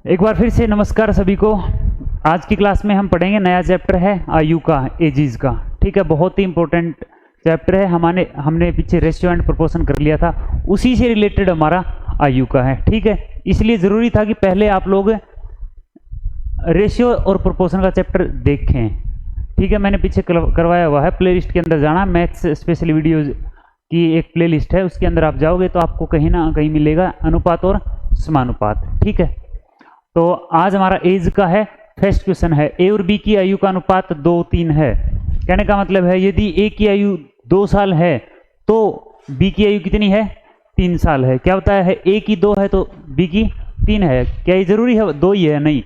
एक बार फिर से नमस्कार सभी को। आज की क्लास में हम पढ़ेंगे नया चैप्टर है आयु का, एजीज का। ठीक है, बहुत ही इंपॉर्टेंट चैप्टर है। हमने पीछे रेशियो एंड प्रोपोर्शन कर लिया था, उसी से रिलेटेड हमारा आयु का है। ठीक है, इसलिए ज़रूरी था कि पहले आप लोग रेशियो और प्रोपोर्शन का चैप्टर देखें। ठीक है, मैंने पीछे करवाया हुआ है, प्लेलिस्ट के अंदर जाना, मैथ्स स्पेशल वीडियोज़ की एक प्लेलिस्ट है, उसके अंदर आप जाओगे तो आपको कहीं ना कहीं मिलेगा अनुपात और समानुपात। ठीक है, तो आज हमारा एज का है। फर्स्ट क्वेश्चन है, ए और बी की आयु का अनुपात 2:3 है। कहने का मतलब है यदि ए की आयु 2 साल है तो बी की आयु कितनी है? 3 साल है। क्या बताया है? ए की 2 है तो बी की 3 है। क्या ये जरूरी है 2 ही है? नहीं,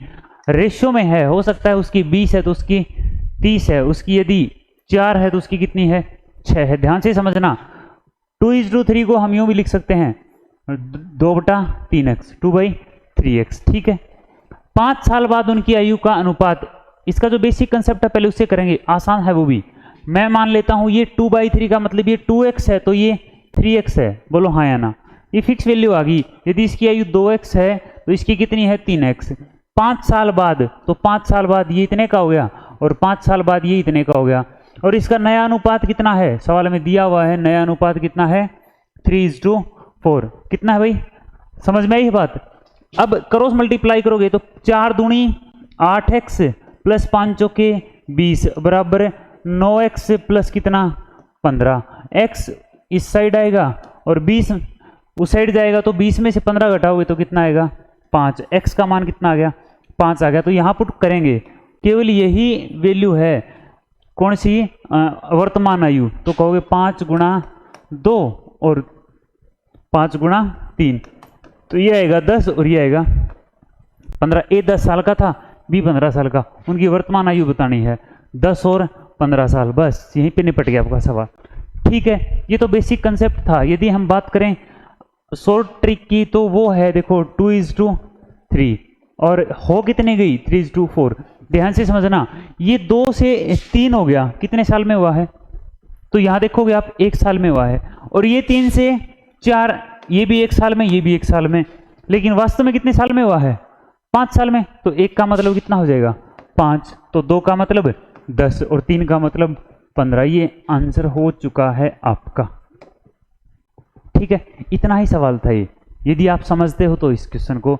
रेशियो में है। हो सकता है उसकी 20 है तो उसकी 30 है, उसकी यदि 4 है तो उसकी कितनी है? 6 है। ध्यान से समझना। 2:3 को हम यूं भी लिख सकते हैं 2/3x, 2/3x। ठीक है, 5 साल बाद उनकी आयु का अनुपात। इसका जो बेसिक कंसेप्ट है पहले उससे करेंगे, आसान है वो भी। मैं मान लेता हूं ये 2/3 का मतलब ये 2x है तो ये 3x है। बोलो हाँ या ना। ये फिक्स वैल्यू आ गई। यदि इसकी आयु 2x है तो इसकी कितनी है? 3x। 5 साल बाद, तो 5 साल बाद ये इतने का हो गया और 5 साल बाद ये इतने का हो गया। और इसका नया अनुपात कितना है? सवाल में दिया हुआ है नया अनुपात कितना है? 3:4। कितना है भाई? समझ में आई बात? अब क्रॉस मल्टीप्लाई करोगे तो 4 दूनी 8x प्लस 5 चौके 20 बराबर 9x प्लस कितना? 15। x इस साइड आएगा और 20 उस साइड जाएगा तो 20 में से 15 घटाओगे तो कितना आएगा? 5। x का मान कितना आ गया? 5 आ गया। तो यहाँ पुट करेंगे, केवल यही वैल्यू है। कौन सी? वर्तमान आयु। तो कहोगे 5 गुणा 2 और 5 गुणा 3, तो ये आएगा 10 और ये आएगा 15। ए 10 साल का था, बी 15 साल का। उनकी वर्तमान आयु बतानी है 10 और 15 साल। बस यहीं पे निपट गया आपका सवाल। ठीक है, ये तो बेसिक कंसेप्ट था। यदि हम बात करें शॉर्ट ट्रिक की तो वो है, देखो 2:3 और हो कितने गई? 3:4। ध्यान से समझना, ये 2 से 3 हो गया, कितने साल में हुआ है? तो यहां देखोगे आप 1 साल में हुआ है। और ये 3 से 4, ये भी 1 साल में, ये भी 1 साल में। लेकिन वास्तव में कितने साल में हुआ है? 5 साल में। तो 1 का मतलब कितना हो जाएगा? 5। तो 2 का मतलब 10 और 3 का मतलब 15। ये आंसर हो चुका है आपका। ठीक है, इतना ही सवाल था ये। यदि आप समझते हो तो इस क्वेश्चन को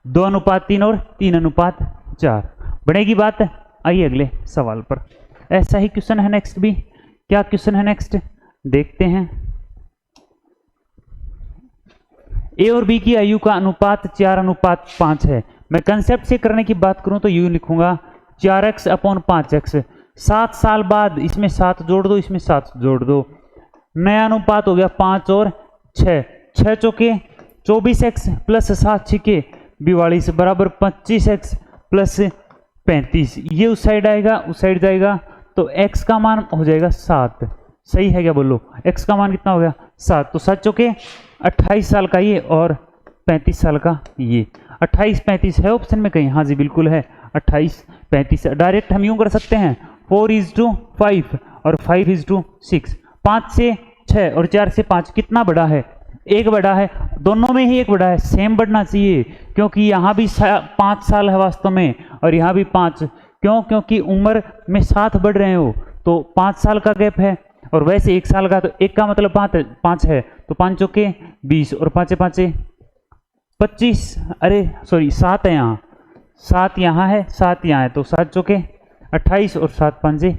2:3 और 3:4 बनेगी बात। आइए अगले सवाल पर। ऐसा ही क्वेश्चन है नेक्स्ट भी। क्या क्वेश्चन है नेक्स्ट? देखते हैं। ए और बी की आयु का अनुपात 4:5 है। मैं कंसेप्ट से करने की बात करूं तो यूं लिखूंगा 4x/5x। 7 साल बाद इसमें 7 जोड़ दो, इसमें 7 जोड़ दो। नया अनुपात हो गया 5 और 6। 6 चौके 24x प्लस 7 छिके 42 बराबर 25x प्लस 35। ये उस साइड आएगा, उस साइड जाएगा तो x का मान हो जाएगा 7। सही है क्या? बोलो x का मान कितना हो गया? 7। तो 7 चौके 28 साल का ये और 35 साल का ये। 28-35 है ऑप्शन में कहीं? हाँ जी बिल्कुल है, 28-35। डायरेक्ट हम यूं कर सकते हैं 4:5 और 5:6। 5 से 6 और 4 से 5 कितना बड़ा है? 1 बड़ा है। दोनों में ही 1 बड़ा है, सेम बढ़ना चाहिए, क्योंकि यहाँ भी 5 साल है वास्तव में और यहाँ भी 5। क्यों? क्योंकि उम्र में साथ बढ़ रहे हो तो 5 साल का गैप है। और वैसे 1 साल का, तो 1 का मतलब 5 है तो 5 चौके 20 और 5 25। अरे सॉरी 7 है यहाँ, 7 यहाँ है, 7 यहाँ है, तो 7 चौके 28 और 7 5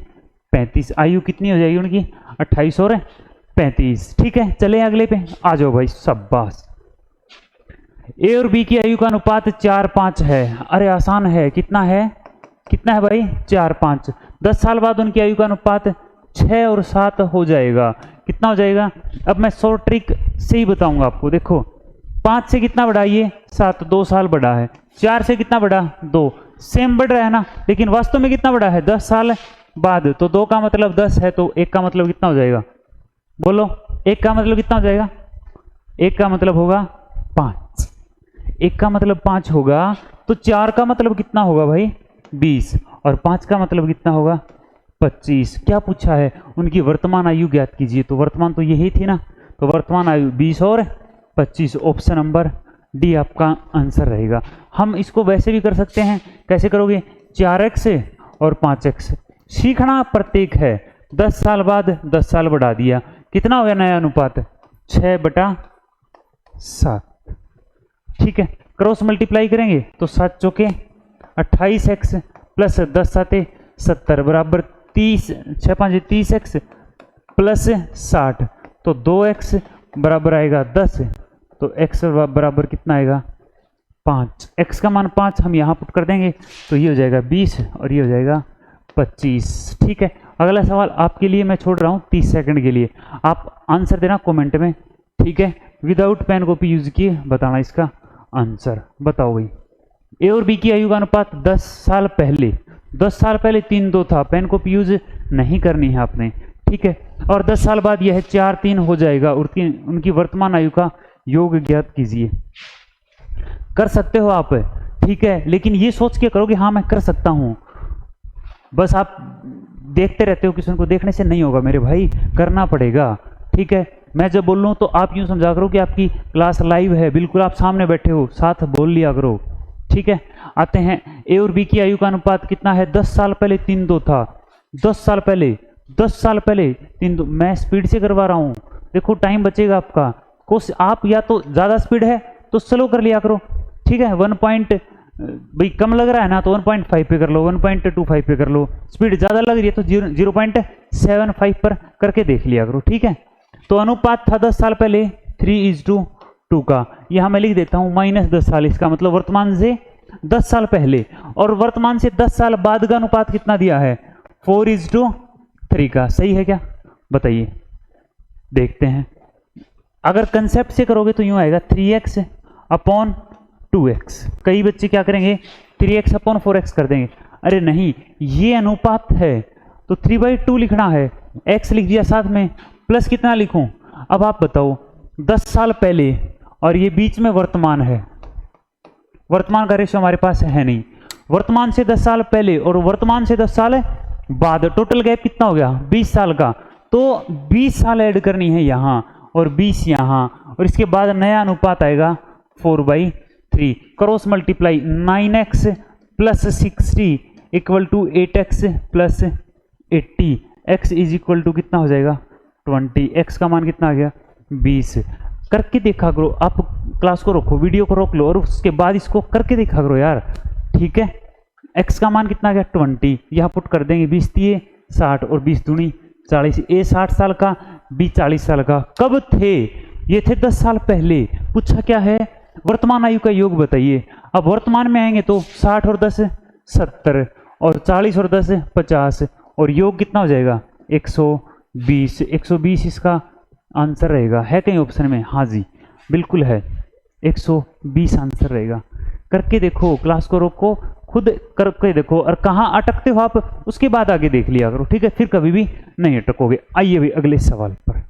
35। आयु कितनी हो जाएगी उनकी? 28 और 35। ठीक है, चले अगले पे। आ जाओ भाई, शाबाश। ए और बी की आयु का अनुपात 4:5 है। अरे आसान है। कितना है? कितना है भाई? 4:5। 10 साल बाद उनकी आयु का अनुपात 6 और 7 हो जाएगा। कितना हो जाएगा? अब मैं शॉर्ट ट्रिक से ही बताऊंगा आपको। देखो 5 से कितना बड़ा? ये 7, 2 साल बड़ा है। 4 से कितना बड़ा? 2। सेम बढ़ रहा है ना, लेकिन वास्तव में कितना बड़ा है? 10 साल बाद। तो 2 का मतलब 10 है तो 1 का मतलब कितना हो जाएगा? बोलो 1 का मतलब कितना हो जाएगा? 1 का मतलब होगा 5। 1 का मतलब 5 होगा तो 4 का मतलब कितना होगा भाई? 20 और 5 का मतलब कितना होगा? 25। क्या पूछा है? उनकी वर्तमान आयु ज्ञात कीजिए। तो वर्तमान तो यही थी ना, तो वर्तमान आयु 20 और 25। ऑप्शन नंबर डी आपका आंसर रहेगा। हम इसको वैसे भी कर सकते हैं, कैसे करोगे, 4x और 5x सीखना प्रत्येक है, 10 साल बाद 10 साल बढ़ा दिया, कितना हो गया नया अनुपात, 6/7। ठीक है, क्रॉस मल्टीप्लाई करेंगे तो 7 चौके 28x प्लस 10 साते 70 बराबर 30, 6 5 30x प्लस 60, तो 2x बराबर आएगा 10, तो x बराबर कितना आएगा 5। x का मान 5 हम यहाँ पुट कर देंगे तो ये हो जाएगा 20 और ये हो जाएगा 25। ठीक है, अगला सवाल आपके लिए मैं छोड़ रहा हूँ 30 सेकंड के लिए, आप आंसर देना कमेंट में। ठीक है, विदाउट पेन कॉपी यूज किए बताना इसका आंसर। बताओ भाई, ए और बी की आयु का अनुपात 10 साल पहले, 10 साल पहले 3-2 था, पेन कॉपी यूज नहीं करनी है आपने। ठीक है, और 10 साल बाद यह 4-3 हो जाएगा, उनकी वर्तमान आयु का योग ज्ञात कीजिए। कर सकते हो आप, ठीक है, लेकिन ये सोच के करो कि हाँ मैं कर सकता हूं। बस आप देखते रहते हो, किसी को देखने से नहीं होगा मेरे भाई, करना पड़ेगा। ठीक है, मैं जब बोल रहा हूं तो आप यूं समझा करो कि आपकी क्लास लाइव है, बिल्कुल आप सामने बैठे हो, साथ बोल लिया करो। ठीक है, आते हैं, ए और बी की आयु का अनुपात कितना है, 10 साल पहले 3-2 था, 10 साल पहले 3-2, मैं स्पीड से करवा रहा हूं, देखो टाइम बचेगा आपका। कोशिश आप या तो ज़्यादा स्पीड है तो स्लो कर लिया करो। ठीक है, 1 पॉइंट भाई कम लग रहा है ना तो 1.5 पे कर लो, 1.25 पे कर लो, स्पीड ज़्यादा लग रही है तो 0.75 पर करके देख लिया करो। ठीक है, तो अनुपात था 10 साल पहले 3:2 का, यहाँ मैं लिख देता हूँ -10 साल, इसका मतलब वर्तमान से 10 साल पहले, और वर्तमान से 10 साल बाद का अनुपात कितना दिया है, 4:3 का। सही है क्या, बताइए, देखते हैं। अगर कंसेप्ट से करोगे तो यूं आएगा 3x/2x। कई बच्चे क्या करेंगे, 3x/4x कर देंगे। अरे नहीं, ये अनुपात है तो 3/2 लिखना है, x लिख दिया साथ में, प्लस कितना लिखूं। अब आप बताओ, 10 साल पहले और ये बीच में वर्तमान है, वर्तमान का रेशो हमारे पास है नहीं, वर्तमान से 10 साल पहले और वर्तमान से 10 साल बाद, टोटल गैप कितना हो गया, 20 साल का, तो 20 साल ऐड करनी है यहाँ और 20 यहाँ, और इसके बाद नया अनुपात आएगा 4/3। Cross multiply, 9x plus 60 equal to 8x plus 80, x is equal to कितना हो जाएगा 20, x का मान कितना आ गया 20। करके देखा करो, आप क्लास को रोको, वीडियो को रोक लो और उसके बाद इसको करके देखा करो यार। ठीक है, x का मान कितना आ गया 20, यहाँ पुट कर देंगे, 20×3 60 और 20×2 40, ए 60 साल का, बी 40 साल का। कब थे ये, थे 10 साल पहले। पूछा क्या है, वर्तमान आयु का योग बताइए। अब वर्तमान में आएंगे तो 60 और 10 70 और 40 और 10 50 और योग कितना हो जाएगा 120। 120 इसका आंसर रहेगा, है कहीं ऑप्शन में, हाँ जी बिल्कुल है, 120 आंसर रहेगा। करके देखो, क्लास को रोको, खुद करके देखो, और कहाँ अटकते हो आप उसके बाद आगे देख लिया करो। ठीक है, फिर कभी भी नहीं अटकोगे। आइए भी अगले सवाल पर।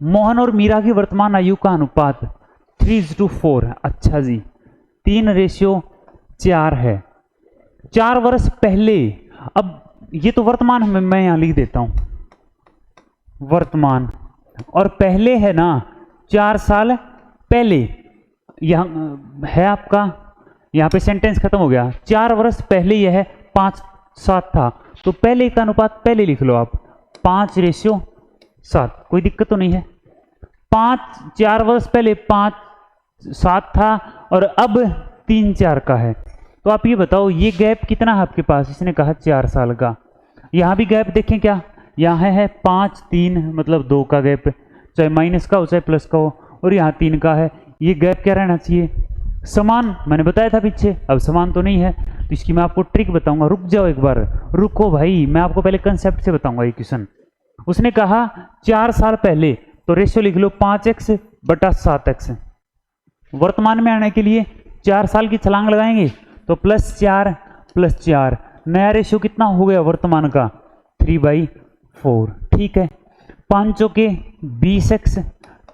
मोहन और मीरा की वर्तमान आयु का अनुपात 3:4। अच्छा जी, 3:4 है। 4 वर्ष पहले, अब ये तो वर्तमान में मैं यहां लिख देता हूं, वर्तमान, और पहले है ना 4 साल पहले, यहां है आपका, यहां पे सेंटेंस खत्म हो गया। 4 वर्ष पहले यह 5:7 था, तो पहले का अनुपात पहले लिख लो आप, 5:7, कोई दिक्कत तो नहीं है। 4 वर्ष पहले 5:7 था और अब 3:4 का है, तो आप ये बताओ ये गैप कितना है आपके पास, इसने कहा 4 साल का। यहां भी गैप देखें क्या, यहाँ है 5-3, मतलब 2 का गैप, चाहे माइनस का हो चाहे प्लस का हो, और यहाँ 3 का है। ये गैप क्या रहना चाहिए, समान। मैंने बताया था पीछे, अब समान तो नहीं है, तो इसकी मैं आपको ट्रिक बताऊंगा। रुक जाओ एक बार, रुको भाई, मैं आपको पहले कंसेप्ट से बताऊंगा ये क्वेश्चन। उसने कहा 4 साल पहले, तो रेशियो लिख लो 5x/7x। वर्तमान में आने के लिए 4 साल की छलांग लगाएंगे तो +4 +4, नया रेशियो कितना हो गया वर्तमान का 3/4। ठीक है, 5 चौके 20x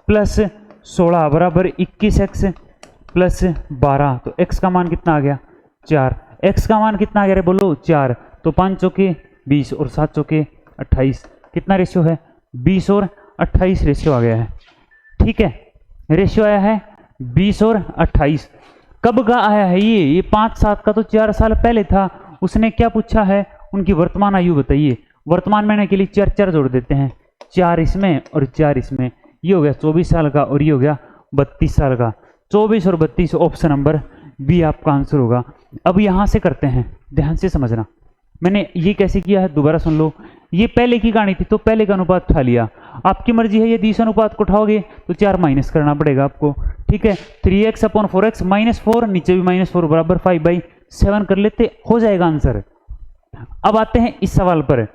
प्लस 16 बराबर 21x प्लस 12, तो x का मान कितना आ गया 4। x का मान कितना आ गया रे बोलो 4, तो 5 चौके 20 और 7 चौके 28, कितना रेशियो है 20 और 28 रेशियो आ गया है। ठीक है, रेशियो आया है 20 और 28। कब का आया है ये 5-7 का तो 4 साल पहले था। उसने क्या पूछा है, उनकी वर्तमान आयु बताइए। वर्तमान में आने के लिए 4 जोड़ देते हैं, 4 इसमें और 4 इसमें, ये हो गया 24 साल का और ये हो गया 32 साल का। 24 और 32 ऑप्शन नंबर बी आपका आंसर होगा। अब यहां से करते हैं, ध्यान से समझना। मैंने ये कैसे किया है दोबारा सुन लो। ये पहले की कहानी थी तो पहले का अनुपात उठा लिया, आपकी मर्जी है यदि इस अनुपात को उठाओगे तो 4 माइनस करना पड़ेगा आपको, ठीक है। 3x/4x -4, नीचे भी -4 बराबर 5/7 कर लेते, हो जाएगा आंसर। अब आते हैं इस सवाल पर।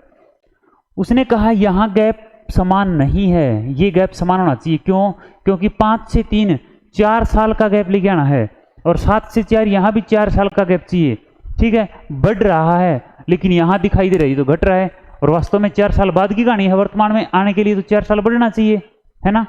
उसने कहा यहां गैप समान नहीं है, ये गैप समान होना चाहिए। क्यों? क्योंकि 5 से 3 4 साल का गैप लेके आना है और 7 से 4 यहां भी 4 साल का गैप चाहिए, ठीक है। बढ़ रहा है लेकिन यहां दिखाई दे रही तो घट रहा है, और वास्तव में 4 साल बाद की कहानी है। वर्तमान में आने के लिए तो 4 साल बढ़ना चाहिए, है ना।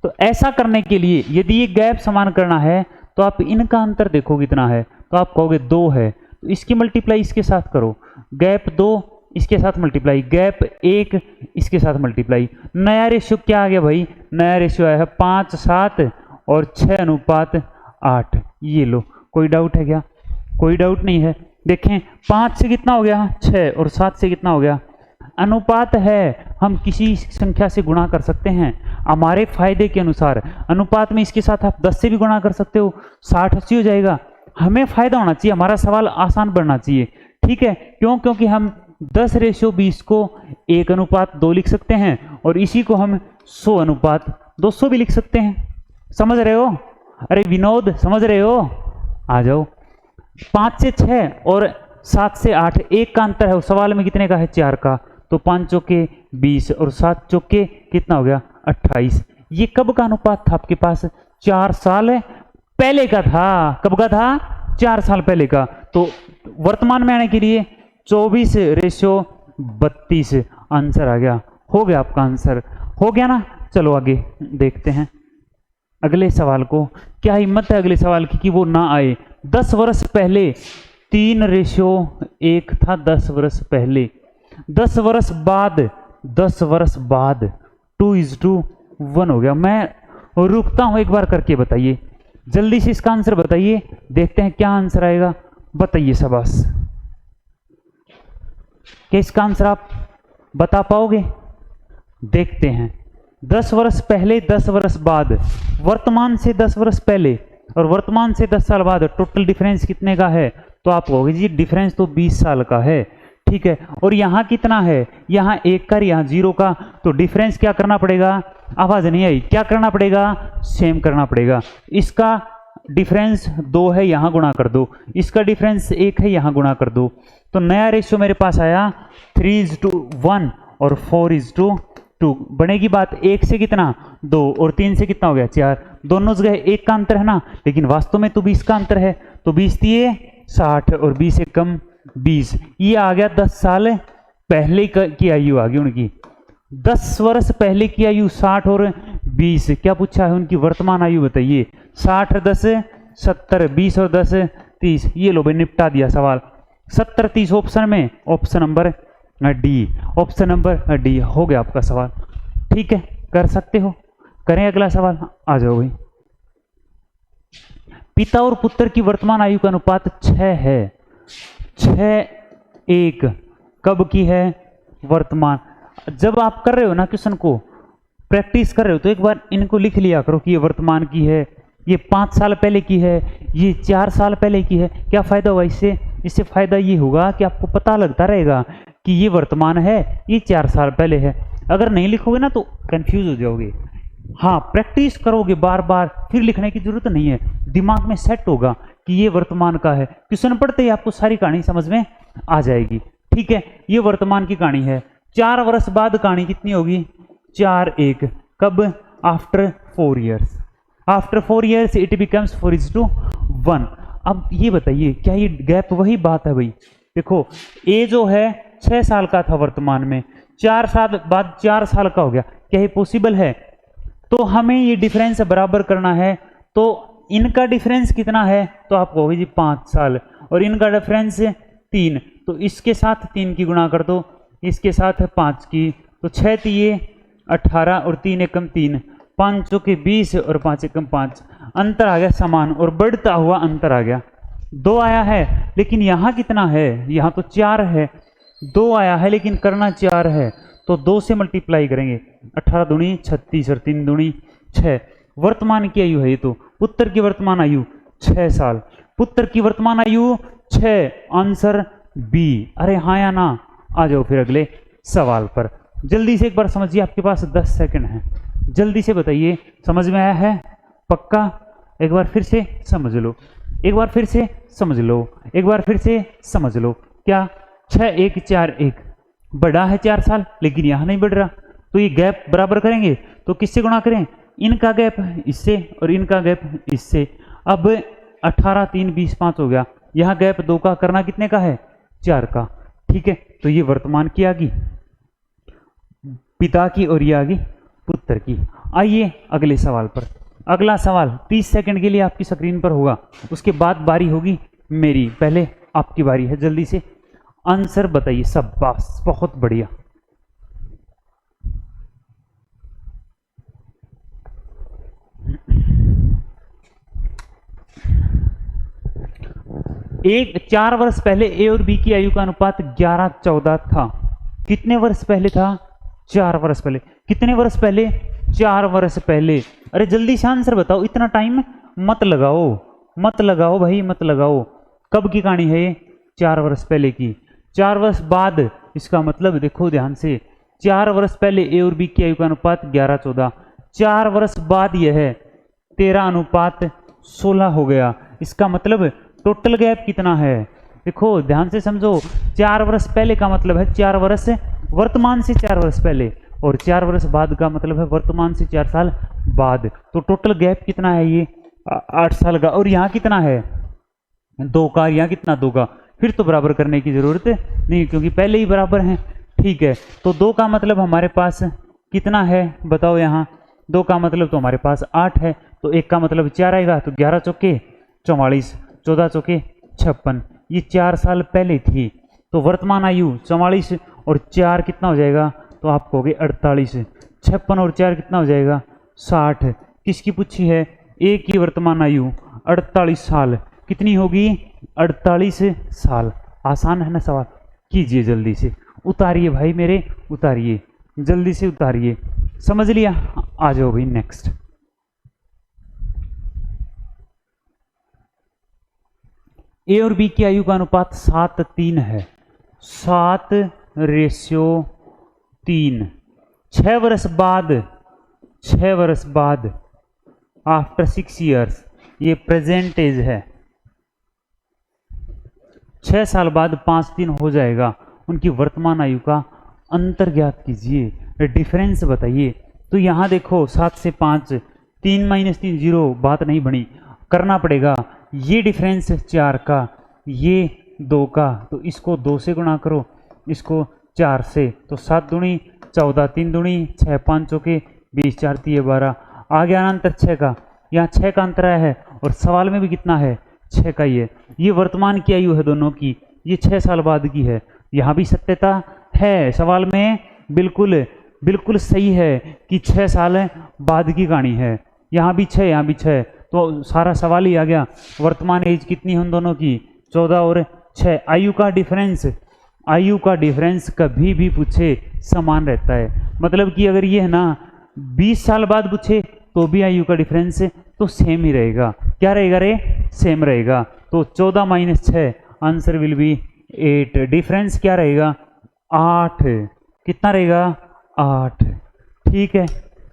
तो ऐसा करने के लिए यदि ये गैप समान करना है तो आप इनका अंतर देखो कितना है, तो आप कहोगे 2 है, तो इसकी मल्टीप्लाई इसके साथ करो, गैप 2 इसके साथ मल्टीप्लाई, गैप 1 इसके साथ मल्टीप्लाई। नया रेशियो क्या आ गया भाई? नया रेशियो आया है 5, 7 और 6:8। ये लो, कोई डाउट है क्या? कोई डाउट नहीं है। देखें 5 से कितना हो गया 6 और 7 से कितना हो गया। अनुपात है, हम किसी संख्या से गुणा कर सकते हैं हमारे फायदे के अनुसार। अनुपात में इसके साथ आप 10 से भी गुणा कर सकते हो, 60-80 हो जाएगा। हमें फायदा होना चाहिए, हमारा सवाल आसान बनना चाहिए, ठीक है। क्यों? क्योंकि हम 10/20 को 1:2 लिख सकते हैं और इसी को हम 100:200 भी लिख सकते हैं। समझ रहे हो? अरे विनोद समझ रहे हो? आ जाओ। 5 से 6 और 7 से 8 1 का अंतर है, उस सवाल में कितने का है? 4 का। तो 5 चौके 20 और 7 चौके कितना हो गया? 28। ये कब का अनुपात था आपके पास? 4 साल पहले का था। कब का था? 4 साल पहले का। तो वर्तमान में आने के लिए 24/32 आंसर आ गया। हो गया आपका आंसर, हो गया ना। चलो आगे देखते हैं अगले सवाल को। क्या हिम्मत है अगले सवाल की कि वो ना आए। 10 वर्ष पहले 3:1 था, 10 वर्ष पहले। 10 वर्ष बाद 2:1 हो गया। मैं रुकता हूं, एक बार करके बताइए, जल्दी से इसका आंसर बताइए, देखते हैं क्या आंसर आएगा। बताइए शाबाश, क्या इसका आंसर आप बता पाओगे? देखते हैं। 10 वर्ष पहले 10 वर्ष बाद, वर्तमान से 10 वर्ष पहले और वर्तमान से 10 साल बाद टोटल डिफरेंस कितने का है? तो आप कहोगे जी डिफरेंस तो 20 साल का है, ठीक है। और यहाँ कितना है? यहाँ 1 का, यहाँ 0 का, तो डिफरेंस क्या करना पड़ेगा? आवाज नहीं आई, क्या करना पड़ेगा? सेम करना पड़ेगा। इसका डिफरेंस 2 है, यहाँ गुणा कर दो। इसका डिफरेंस 1 है, यहाँ गुणा कर दो। तो नया रेशियो मेरे पास आया 3:1 और 4:2। बनेगी बात 1 से कितना 2 और 3 से कितना हो गया 4। दोनों जगह 1 का अंतर है ना, लेकिन वास्तव में तो 20 का अंतर है। तो 20 दिए 60 और 20 से कम 20। ये आ गया 10 साल पहले की आयु आ गई उनकी। 10 वर्ष पहले की आयु 60 और 20। क्या पूछा है? उनकी वर्तमान आयु बताइए। 60 और 10 70, 20 और 10 30। ये लो भाई, निपटा दिया सवाल। 70 30 ऑप्शन में, option number D, option number D. हो गया आपका सवाल, ठीक है, कर सकते हो। करें अगला सवाल, आ जाओ भाई। पिता और पुत्र की वर्तमान आयु का अनुपात 6 है। 6:1 कब की है? वर्तमान। जब आप कर रहे हो ना क्वेश्चन को, प्रैक्टिस कर रहे हो, तो एक बार इनको लिख लिया करो कि ये वर्तमान की है, ये 5 साल पहले की है, ये 4 साल पहले की है। क्या फायदा हुआ इससे? इससे फायदा ये होगा कि आपको पता लगता रहेगा कि ये वर्तमान है, ये 4 साल पहले है। अगर नहीं लिखोगे ना तो कंफ्यूज हो जाओगे। हाँ, प्रैक्टिस करोगे बार बार, फिर लिखने की जरूरत नहीं है, दिमाग में सेट होगा कि ये वर्तमान का है। क्वेश्चन पढ़ते ही आपको सारी कहानी समझ में आ जाएगी, ठीक है। ये वर्तमान की कहानी है। 4 वर्ष बाद कहानी कितनी होगी? 4:1। कब? After 4 years. After 4 years it becomes 4:1। अब ये बताइए, क्या ये गैप वही बात है भाई? देखो, ए जो है 6 साल का था वर्तमान में, 4 साल बाद 4 साल का हो गया। क्या ये पॉसिबल है? तो हमें ये डिफरेंस बराबर करना है। तो इनका डिफरेंस कितना है? तो आप कहोगे जी 5 साल, और इनका डिफरेंस 3, तो इसके साथ 3 की गुणा कर दो, इसके साथ 5 की, तो 6 3 18 और 3 एकम 3, 5 चौके 20 और 5 एकम 5, अंतर आ गया समान और बढ़ता हुआ अंतर आ गया। 2 आया है लेकिन यहाँ कितना है, यहाँ तो 4 है। 2 आया है लेकिन करना 4 है, तो 2 से मल्टीप्लाई करेंगे। 18 दूनी 36 और 3 दूनी 6। वर्तमान की आयु है ये तो, पुत्र की वर्तमान आयु 6 साल। पुत्र की वर्तमान आयु 6, आंसर बी। अरे हाँ या ना? आ जाओ फिर अगले सवाल पर। जल्दी से एक बार समझिए, आपके पास 10 सेकंड है, जल्दी से बताइए समझ में आया है? पक्का? एक बार फिर से समझ लो, एक बार फिर से समझ लो, एक बार फिर से समझ लो। क्या 6 1 4 1 बड़ा है 4 साल, लेकिन यहां नहीं बढ़ रहा, तो ये गैप बराबर करेंगे तो किससे गुणा करें? इनका गैप इससे और इनका गैप इससे। अब 18 3 20 5 हो गया, यहां गैप 2 का, करना कितने का है? 4 का। ठीक है, तो ये वर्तमान की आ गई पिता की और ये आ गई पुत्र की। आइए अगले सवाल पर। अगला सवाल 30 सेकंड के लिए आपकी स्क्रीन पर होगा, उसके बाद बारी होगी मेरी, पहले आपकी बारी है। जल्दी से आंसर बताइए सब। बस बहुत बढ़िया। एक 4 वर्ष पहले ए और बी की आयु का अनुपात 11-14 था। कितने वर्ष पहले था? 4 वर्ष पहले। कितने वर्ष पहले? 4 वर्ष पहले। अरे जल्दी से आंसर बताओ, इतना टाइम मत लगाओ, मत लगाओ भाई, मत लगाओ। कब की कहानी है ये? 4 वर्ष पहले की। 4 वर्ष बाद, इसका मतलब देखो ध्यान से, 4 वर्ष पहले ए और बी की आयु का अनुपात 11-14, 4 वर्ष बाद यह 13:16 हो गया। इसका मतलब टोटल गैप कितना है? देखो ध्यान से समझो, 4 वर्ष पहले का मतलब है 4 वर्ष वर्तमान से 4 वर्ष पहले, और 4 वर्ष बाद का मतलब है वर्तमान से 4 साल बाद। तो टोटल गैप कितना है? ये 8 साल का। और यहाँ कितना है? 2 का। यहाँ कितना? 2 का। फिर तो बराबर करने की जरूरत नहीं, क्योंकि पहले ही बराबर हैं। ठीक है, तो 2 का मतलब हमारे पास कितना है बताओ? यहाँ 2 का मतलब तो हमारे पास 8 है, तो 1 का मतलब 4 आएगा, तो 11 चौके 44, 14 चौके 56। ये 4 साल पहले थी, तो वर्तमान आयु 44 और 4 कितना हो जाएगा? तो आप कहोगे 48। 56 और 4 कितना हो जाएगा? 60। किसकी पूछी है? ए की वर्तमान आयु 48 साल। कितनी होगी? 48 साल। आसान है ना सवाल? कीजिए जल्दी से, उतारिए भाई मेरे, उतारिए जल्दी से, उतारिए। समझ लिया? आ जाओ भाई नेक्स्ट। ए और बी की आयु का अनुपात 7:3 है। 7:3। 6 वर्ष बाद, 6 वर्ष बाद, आफ्टर 6 ईयर्स, ये प्रेजेंट एज है। 6 साल बाद 5:3 हो जाएगा। उनकी वर्तमान आयु का अंतर ज्ञात कीजिए, डिफरेंस बताइए। तो यहां देखो 7 से 5, 3 - 3 0, बात नहीं बनी, करना पड़ेगा। ये डिफरेंस 4 का, ये 2 का, तो इसको 2 से गुणा करो, इसको 4 से, तो 7 दूनी 14, 3 दूनी 6, 5 चौके 20, 4 3 12। आ गया ना अंतर 6 का। यहाँ 6 का अंतर आया है, और सवाल में भी कितना है? 6 का ही है। ये वर्तमान की आयु है दोनों की, ये 6 साल बाद की है। यहाँ भी सत्यता है, सवाल में बिल्कुल बिल्कुल सही है कि 6 साल बाद की कहानी है। यहाँ भी 6, यहाँ भी 6, तो सारा सवाल ही आ गया। वर्तमान एज कितनी है उन दोनों की? 14 और 6। आयु का डिफरेंस, आयु का डिफरेंस कभी भी पूछे समान रहता है। मतलब कि अगर ये है ना 20 साल बाद पूछे तो भी आयु का डिफरेंस तो सेम ही रहेगा। क्या रहेगा रे? सेम रहेगा। तो 14 - 6, आंसर विल बी 8। डिफरेंस क्या रहेगा? 8। कितना रहेगा? 8। ठीक है,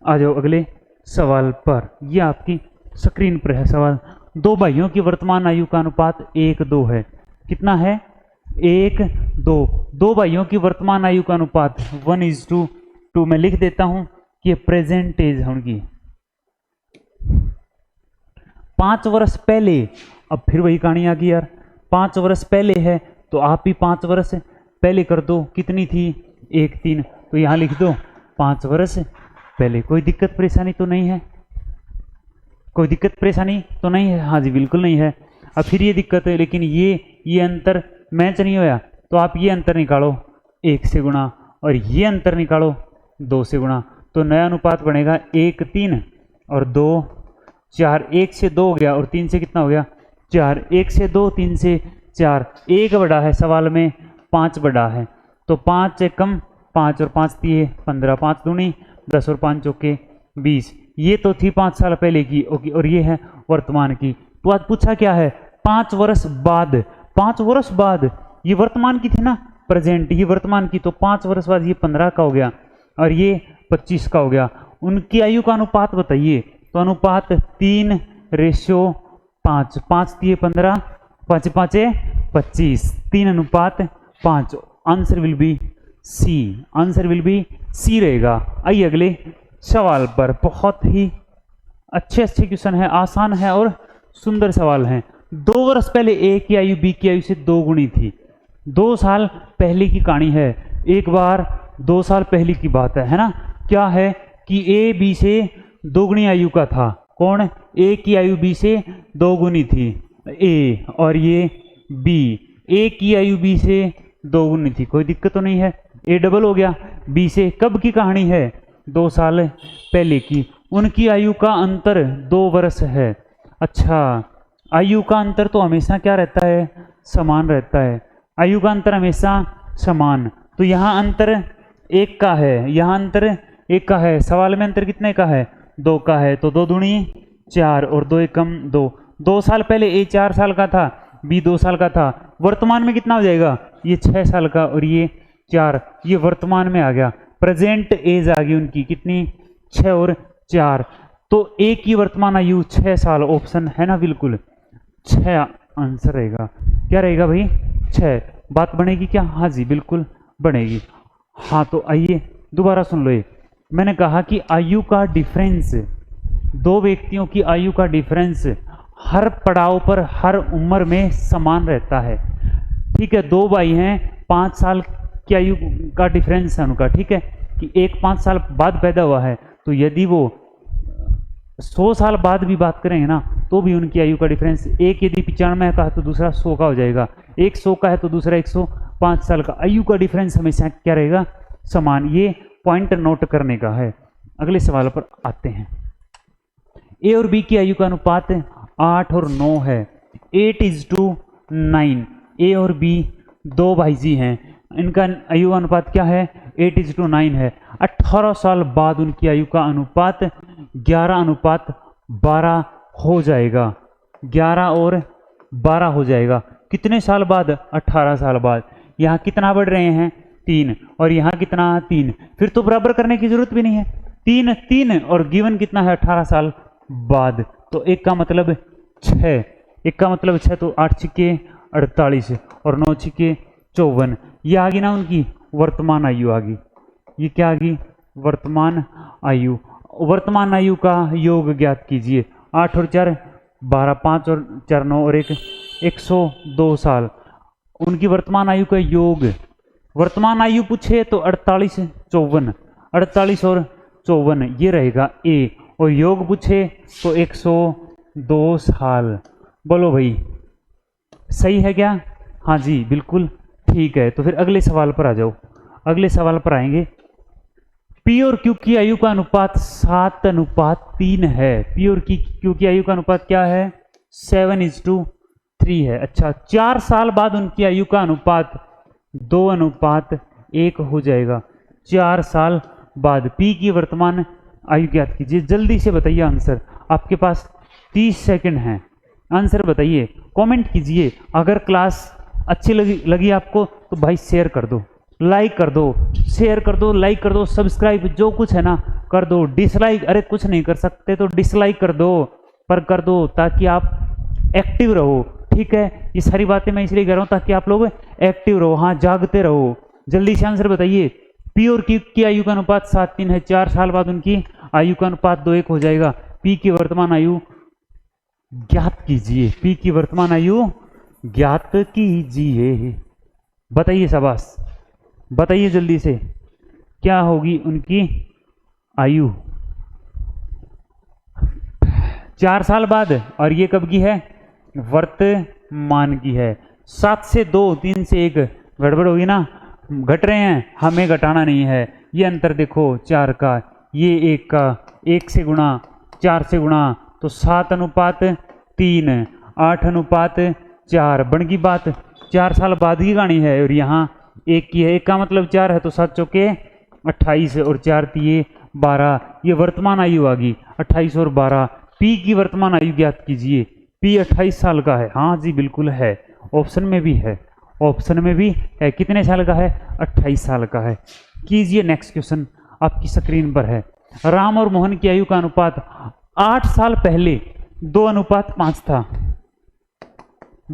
आ जाओ अगले सवाल पर। यह आपकी स्क्रीन पर है सवाल। 2 भाइयों की वर्तमान आयु का अनुपात 1:2 है। कितना है? 1:2। 2 भाइयों की वर्तमान आयु का अनुपात 1:2। मैं लिख देता हूं कि ये प्रेजेंट एज है उनकी। 5 वर्ष पहले, अब फिर वही कहानी आ गई यार। 5 वर्ष पहले है, तो आप भी 5 वर्ष पहले कर दो। कितनी थी? 1:3। तो यहां लिख दो 5 वर्ष पहले। कोई दिक्कत परेशानी तो नहीं है? कोई दिक्कत परेशानी तो नहीं है? हाँ जी, बिल्कुल नहीं है। अब फिर ये दिक्कत है, लेकिन ये अंतर मैच नहीं होया, तो आप ये अंतर निकालो 1 से गुणा, और ये अंतर निकालो 2 से गुणा, तो नया अनुपात बनेगा 1:3। और 2 4, 1 से 2 हो गया और 3 से कितना हो गया 4, 1 से 2, 3 से 4, 1 बड़ा है सवाल में, 5 बड़ा है, तो 5 एकम 5 और 5 दिए 15, 5 दूनी 10 और 5 चौके 20। ये तो थी 5 साल पहले की, ओके, और ये है वर्तमान की। तो आज पूछा क्या है 5 वर्ष बाद, 5 वर्ष बाद, ये वर्तमान की थी ना, प्रेजेंट, ये वर्तमान की, तो 5 वर्ष बाद ये 15 का हो गया और ये 25 का हो गया। उनकी आयु का अनुपात बताइए, तो अनुपात 3:5, 5 दिए 15, 5 5 25, 3:5। Answer will be C, answer will be C रहेगा। आइए अगले सवाल पर, बहुत ही अच्छे क्वेश्चन है, आसान है और सुंदर सवाल है। 2 वर्ष पहले ए की आयु बी की आयु से 2 गुनी थी। 2 साल पहले की कहानी है, एक बार 2 साल पहले की बात है ना। क्या है कि ए बी से 2 गुनी आयु का था। कौन? ए की आयु बी से 2 गुनी थी, ए, और ये बी, ए की आयु बी से 2 गुनी थी, कोई दिक्कत तो नहीं है, ए डबल हो गया बी से। कब की कहानी है? 2 साल पहले की। उनकी आयु का अंतर 2 वर्ष है। अच्छा, आयु का अंतर तो हमेशा क्या रहता है? समान रहता है। आयु का अंतर हमेशा समान, तो यहाँ अंतर 1 का है, यहाँ अंतर 1 का है। सवाल में अंतर कितने का है? 2 का है, तो 2 दूनी 4 और 2 एकम 2। 2 साल पहले ए 4 साल का था, बी 2 साल का था। वर्तमान में कितना हो जाएगा? ये 6 साल का और ये 4, ये वर्तमान में आ गया। प्रेजेंट एज आ गई उनकी कितनी? 6 और 4, तो ए की वर्तमान आयु 6 साल, ऑप्शन है ना बिल्कुल 6 आंसर रहेगा। क्या रहेगा भाई? 6। बात बनेगी क्या? हाँ जी बिल्कुल बनेगी। हाँ तो आइए दोबारा सुन लो, ये मैंने कहा कि आयु का डिफरेंस, 2 व्यक्तियों की आयु का डिफरेंस हर पड़ाव पर, हर उम्र में समान रहता है। ठीक है, 2 भाई हैं, 5 साल की आयु का डिफरेंस है उनका, ठीक है, कि एक 5 साल बाद पैदा हुआ है, तो यदि वो 100 साल बाद भी बात करेंगे ना, तो भी उनकी आयु का डिफरेंस, एक यदि 95 का है तो दूसरा 100 का हो जाएगा, एक 100 का है तो दूसरा 105 साल का। आयु का डिफरेंस हमेशा क्या रहेगा? समान। ये पॉइंट नोट करने का है। अगले सवाल पर आते हैं। ए और बी की आयु का अनुपात 8 और 9 है, 8:9। ए और बी 2 भाई जी हैं, इनका आयु अनुपात क्या है? 8:9 है। 18 साल बाद उनकी आयु का अनुपात 11:12 हो जाएगा। 11 और 12 हो जाएगा। कितने साल बाद? 18 साल बाद। यहाँ कितना बढ़ रहे हैं? 3, और यहाँ कितना? 3। फिर तो बराबर करने की जरूरत भी नहीं है, 3 3, और गिवन कितना है? 18 साल बाद। तो एक का मतलब 6, एक का मतलब 6, तो 8 छिके 48 और 9 छिके 54। ये आ गई ना उनकी वर्तमान आयु आ गई। ये क्या आ गई? वर्तमान आयु। वर्तमान आयु का योग ज्ञात कीजिए। 8 और 4 12, 5 और 4 9 और 1 102 साल। उनकी वर्तमान आयु का योग, वर्तमान आयु पूछे तो 48 54, 48 और 54 ये रहेगा ए, और योग पूछे तो 102 साल। बोलो भाई सही है क्या? हाँ जी बिल्कुल ठीक है। तो फिर अगले सवाल पर आ जाओ। अगले सवाल पर आएंगे। पी और क्यू की आयु का अनुपात 7:3 है। पी और क्यू की आयु का अनुपात क्या है? 7:3 है। अच्छा, 4 साल बाद उनकी आयु का अनुपात 2:1 हो जाएगा। 4 साल बाद पी की वर्तमान आयु ज्ञात कीजिए। जल्दी से बताइए आंसर, आपके पास 30 सेकंड हैं। आंसर बताइए, कमेंट कीजिए। अगर क्लास अच्छी लगी आपको तो भाई शेयर कर दो, लाइक कर दो, शेयर कर दो, लाइक कर दो, सब्सक्राइब जो कुछ है ना कर दो। डिसलाइक, अरे कुछ नहीं कर सकते तो डिसलाइक कर दो, पर कर दो ताकि आप एक्टिव रहो। ठीक है, ये सारी बातें मैं इसलिए कर रहा हूँ ताकि आप लोग एक्टिव रहो, हाँ जागते रहो। जल्दी से आंसर बताइए। पी और क्यू की आयु का अनुपात 7:3 है। 4 साल बाद उनकी आयु का अनुपात 2:1 हो जाएगा। पी की वर्तमान आयु ज्ञात कीजिए। पी की वर्तमान आयु ज्ञात कीजिए। बताइए शाबाश, बताइए जल्दी से, क्या होगी उनकी आयु 4 साल बाद? और ये कब की है? वर्तमान की है। 7 से 2, 3 से 1 गड़बड़ होगी ना, घट रहे हैं, हमें घटाना नहीं है। ये अंतर देखो 4 का, ये 1 का, 1 से गुणा 4 से गुणा तो 7:3, 8:4 बन की बात। 4 साल बाद की कहानी है और यहाँ 1 की है, 1 का मतलब 4 है तो 7 चौके 28 और 4 तिये 12। ये वर्तमान आयु आ गई 28 और 12। पी की वर्तमान आयु ज्ञात कीजिए। पी 28 साल का है। हाँ जी बिल्कुल है, ऑप्शन में भी है, ऑप्शन में भी है। कितने साल का है? 28 साल का है। कीजिए नेक्स्ट क्वेश्चन, आपकी स्क्रीन पर है। राम और मोहन की आयु का अनुपात 8 साल पहले 2:5 था।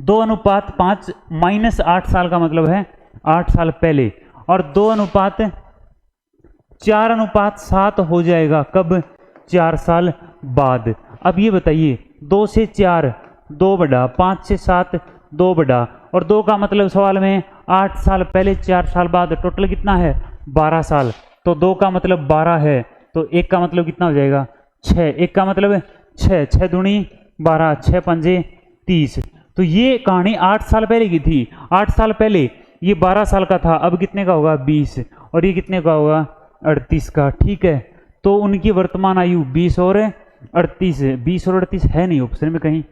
2:5 माइनस 8 साल का मतलब है 8 साल पहले, और 2:4:7 हो जाएगा कब? 4 साल बाद। अब ये बताइए 2 से 4 2 बड़ा, 5 से 7 2 बड़ा, और 2 का मतलब सवाल में 8 साल पहले 4 साल बाद, टोटल कितना है? 12 साल। तो 2 का मतलब 12 है, तो 1 का मतलब कितना हो जाएगा? 6। 1 का मतलब 6, 6 दूनी 12, 6 पंजे 30। तो ये कहानी 8 साल पहले की थी। 8 साल पहले ये 12 साल का था, अब कितने का होगा? 20। और ये कितने का होगा? 38 का। ठीक है, तो उनकी वर्तमान आयु 20 और 38। 20 और 38 है नहीं ऑप्शन में कहीं,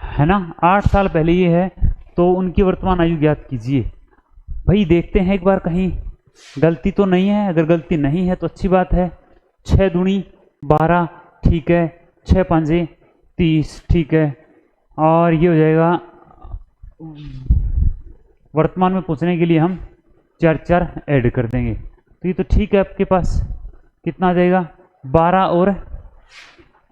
है ना? 8 साल पहले ये है, तो उनकी वर्तमान आयु ज्ञात कीजिए। भाई देखते हैं एक बार कहीं गलती तो नहीं है। अगर गलती नहीं है तो अच्छी बात है। 6 दूनी 12, ठीक है, 6 पंजे 30, ठीक है, और ये हो जाएगा। वर्तमान में पूछने के लिए हम 4 ऐड कर देंगे, तो ये तो ठीक है। आपके पास कितना आ जाएगा? 12 और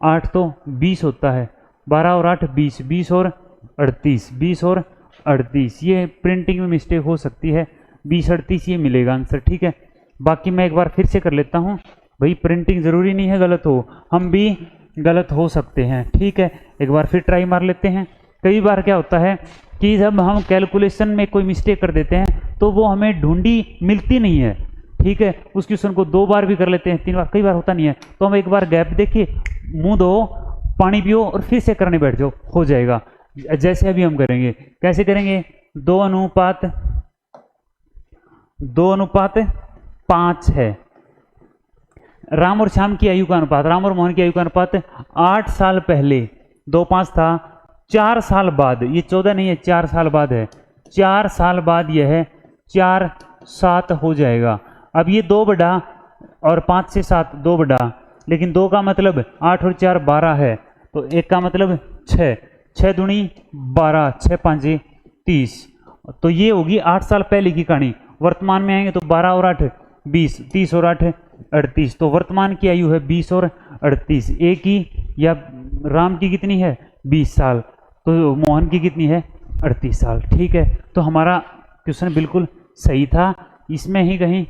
8 तो 20 होता है। 12 और 8 20, 20 और 38, 20 और 38। ये प्रिंटिंग में मिस्टेक हो सकती है, 20 38 ये मिलेगा आंसर। ठीक है, बाकी मैं एक बार फिर से कर लेता हूँ। भाई प्रिंटिंग ज़रूरी नहीं है गलत हो, हम भी गलत हो सकते हैं। ठीक है, एक बार फिर ट्राई मार लेते हैं। कई बार क्या होता है कि जब हम कैलकुलेशन में कोई मिस्टेक कर देते हैं तो वो हमें ढूंढी मिलती नहीं है। ठीक है, उस क्वेश्चन को 2 बार भी कर लेते हैं, 3 बार, कई बार होता नहीं है, तो हम एक बार गैप देखिए, मुंह धो, पानी पियो और फिर से करने बैठ जाओ, हो जाएगा। जैसे अभी हम करेंगे, कैसे करेंगे? 2:5 है। राम और श्याम की आयु का अनुपात, राम और मोहन की आयु का अनुपात 8 साल पहले 2:5 था। 4 साल बाद, ये 14 नहीं है, 4 साल बाद है। 4 साल बाद यह है 4:7 हो जाएगा। अब ये 2 बड़ा और 5 से 7 2 बड़ा, लेकिन 2 का मतलब 8 और 4 12 है, तो 1 का मतलब 6, 6 दूनी 12, 6 पंजे 30। तो ये होगी 8 साल पहले की कहानी। वर्तमान में आएंगे तो 12 और 8 20, 30 और 8 38। तो वर्तमान की आयु है 20 और 38। ए की या राम की कितनी है? 20 साल। तो मोहन की कितनी है? 38 साल। ठीक है, तो हमारा क्वेश्चन बिल्कुल सही था। इसमें ही कहीं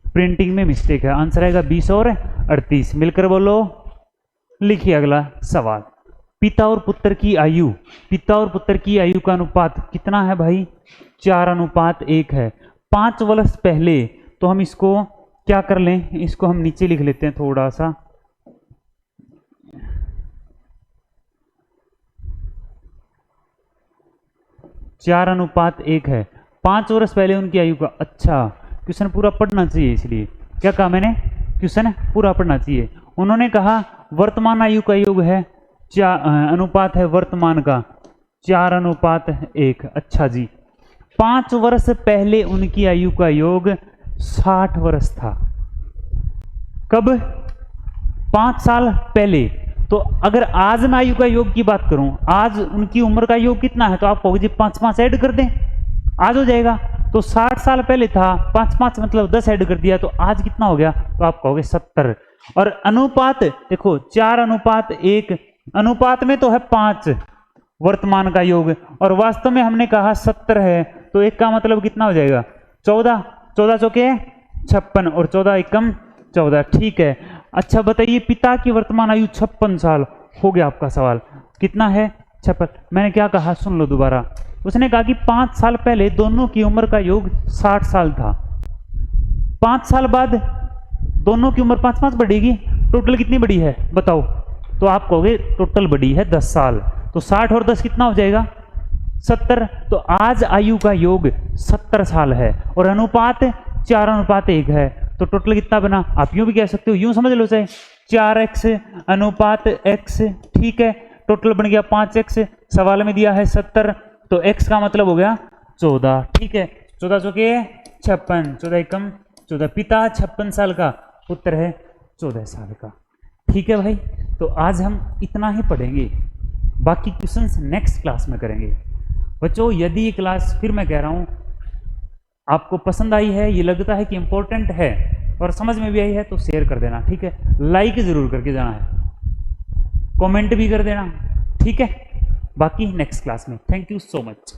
प्रिंटिंग में मिस्टेक है। आंसर आएगा 20 और 38। मिलकर बोलो। लिखिए अगला सवाल। पिता और पुत्र की आयु, पिता और पुत्र की आयु का अनुपात कितना है भाई? 4:1 है। 5 वर्ष पहले, तो हम इसको क्या कर लें, इसको हम नीचे लिख लेते हैं थोड़ा सा। चार अनुपात 1 है। 5 वर्ष पहले उनकी आयु का, अच्छा क्वेश्चन पूरा पढ़ना चाहिए, इसलिए क्या कहा मैंने? क्वेश्चन पूरा पढ़ना चाहिए। उन्होंने कहा वर्तमान आयु का योग है अनुपात है वर्तमान का 4:1। अच्छा जी, 5 वर्ष पहले उनकी आयु का योग 60 वर्ष था। कब? 5 साल पहले। तो अगर आज मैं आयु का योग की बात करूं, आज उनकी उम्र का योग कितना है, तो आप कहोगे जी 5 ऐड कर दें, आज हो जाएगा। तो 60 साल पहले था, 5 मतलब 10 ऐड कर दिया, तो आज कितना हो गया, तो आप कहोगे 70। और अनुपात देखो 4:1, अनुपात में तो है 5 वर्तमान का योग, और वास्तव में हमने कहा 70 है, तो 1 का मतलब कितना हो जाएगा? 14, 14 चौके 56 और 14 एकम 14। ठीक है, अच्छा बताइए पिता की वर्तमान आयु 56 साल। हो गया आपका सवाल, कितना है? 56। मैंने क्या कहा, सुन लो दोबारा। उसने कहा कि 5 साल पहले दोनों की उम्र का योग 60 साल था। 5 साल बाद दोनों की उम्र 5 बढ़ेगी, टोटल कितनी बड़ी है बताओ? तो आप कहोगे टोटल बड़ी है 10 साल। तो 60 और 10 कितना हो जाएगा? 70। तो आज आयु का योग 70 साल है, और अनुपात 4:1 है, तो टोटल कितना बना? आप यूं भी कह सकते हो, यूं समझ लो चाहे 4x अनुपात x, ठीक है। टोटल बन गया 5x, सवाल में दिया है 70, तो x का मतलब हो गया 14, ठीक है। 14 चौके 56, 14 एकम 14, पिता 56 साल का, पुत्र है 14 साल का, ठीक है भाई। तो आज हम इतना ही पढ़ेंगे, बाकी क्वेश्चंस नेक्स्ट क्लास में करेंगे। बच्चों यदि ये क्लास, फिर मैं कह रहा हूं, आपको पसंद आई है, ये लगता है कि इंपॉर्टेंट है और समझ में भी आई है, तो शेयर कर देना, ठीक है। लाइक जरूर करके जाना है, कमेंट भी कर देना, ठीक है। बाकी नेक्स्ट क्लास में। Thank you so much.